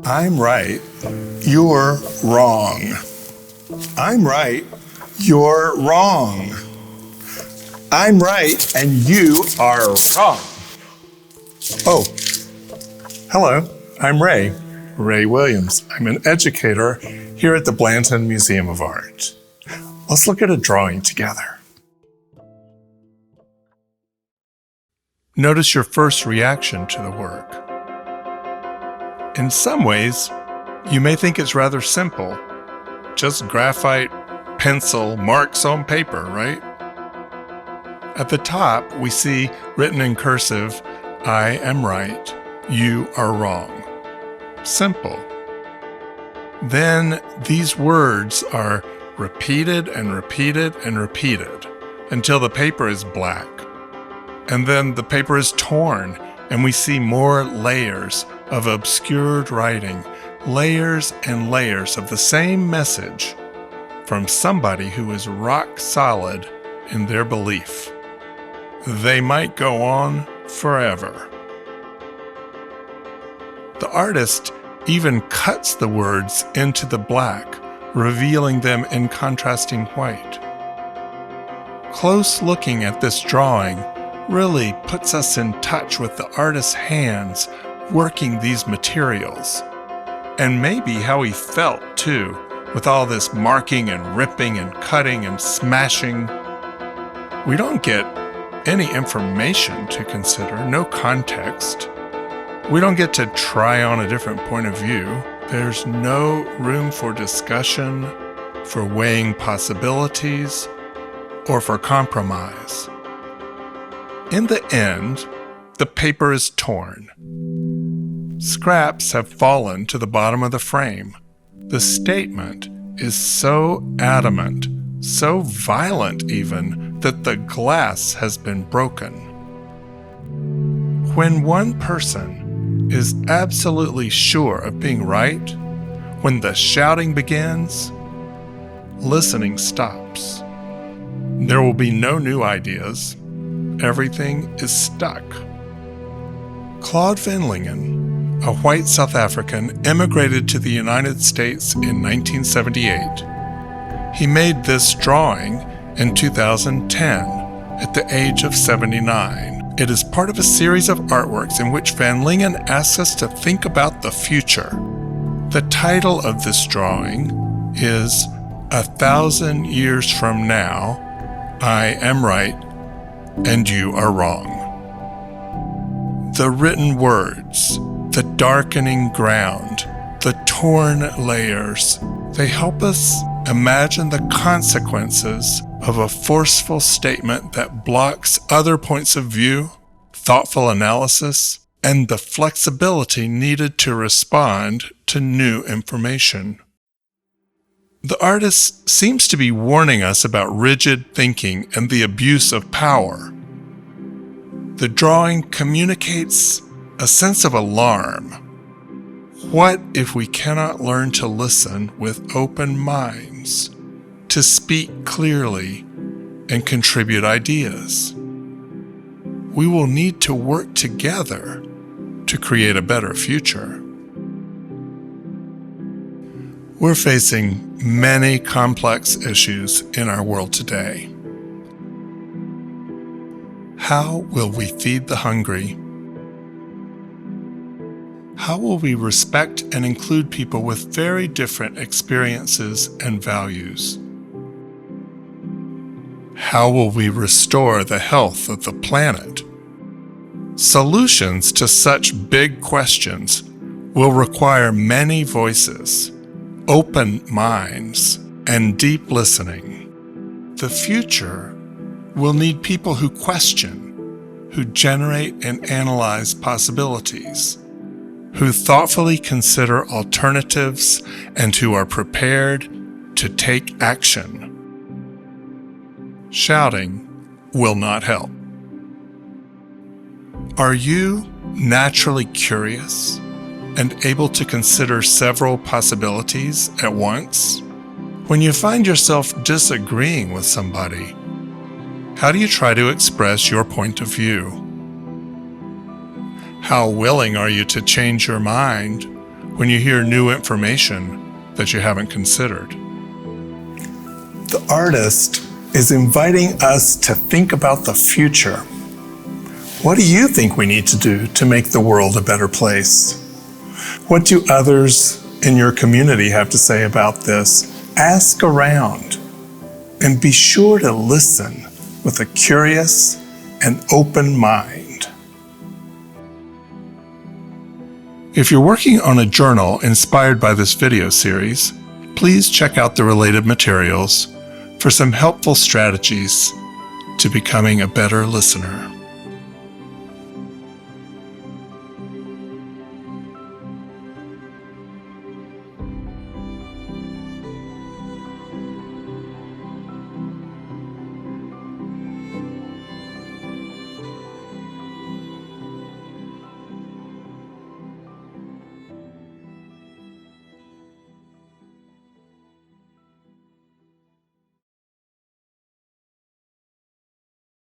I'm right, you're wrong. I'm right, you're wrong. I'm right, and you are wrong. Oh, hello, I'm Ray Williams. I'm an educator here at the Blanton Museum of Art. Let's look at a drawing together. Notice your first reaction to the work. In some ways, you may think it's rather simple. Just graphite, pencil, marks on paper, right? At the top, we see written in cursive, I am right, you are wrong. Simple. Then these words are repeated and repeated and repeated until the paper is black. And then the paper is torn and we see more layers of obscured writing, layers and layers of the same message from somebody who is rock solid in their belief. They might go on forever. The artist even cuts the words into the black, revealing them in contrasting white. Close looking at this drawing really puts us in touch with the artist's hands working these materials, and maybe how he felt too, with all this marking and ripping and cutting and smashing. We don't get any information to consider, no context. We don't get to try on a different point of view. There's no room for discussion, for weighing possibilities, or for compromise. In the end, the paper is torn. Scraps have fallen to the bottom of the frame. The statement is so adamant, so violent even, that the glass has been broken. When one person is absolutely sure of being right, when the shouting begins, listening stops. There will be no new ideas. Everything is stuck. Claude Van Lingen, a white South African, immigrated to the United States in 1978. He made this drawing in 2010 at the age of 79. It is part of a series of artworks in which Van Lingen asks us to think about the future. The title of this drawing is 1,000 Years From Now, I Am Right and You Are Wrong. The written words, the darkening ground, the torn layers, they help us imagine the consequences of a forceful statement that blocks other points of view, thoughtful analysis, and the flexibility needed to respond to new information. The artist seems to be warning us about rigid thinking and the abuse of power. The drawing communicates a sense of alarm. What if we cannot learn to listen with open minds, to speak clearly and contribute ideas? We will need to work together to create a better future. We're facing many complex issues in our world today. How will we feed the hungry? How will we respect and include people with very different experiences and values? How will we restore the health of the planet? Solutions to such big questions will require many voices, open minds, and deep listening. The future will need people who question, who generate and analyze possibilities, who thoughtfully consider alternatives, and who are prepared to take action. Shouting will not help. Are you naturally curious and able to consider several possibilities at once? When you find yourself disagreeing with somebody, how do you try to express your point of view? How willing are you to change your mind when you hear new information that you haven't considered. The artist is inviting us to think about the future. What do you think we need to do to make the world a better place? What do others in your community have to say about this? Ask around and be sure to listen with a curious and open mind. If you're working on a journal inspired by this video series, please check out the related materials for some helpful strategies to becoming a better listener.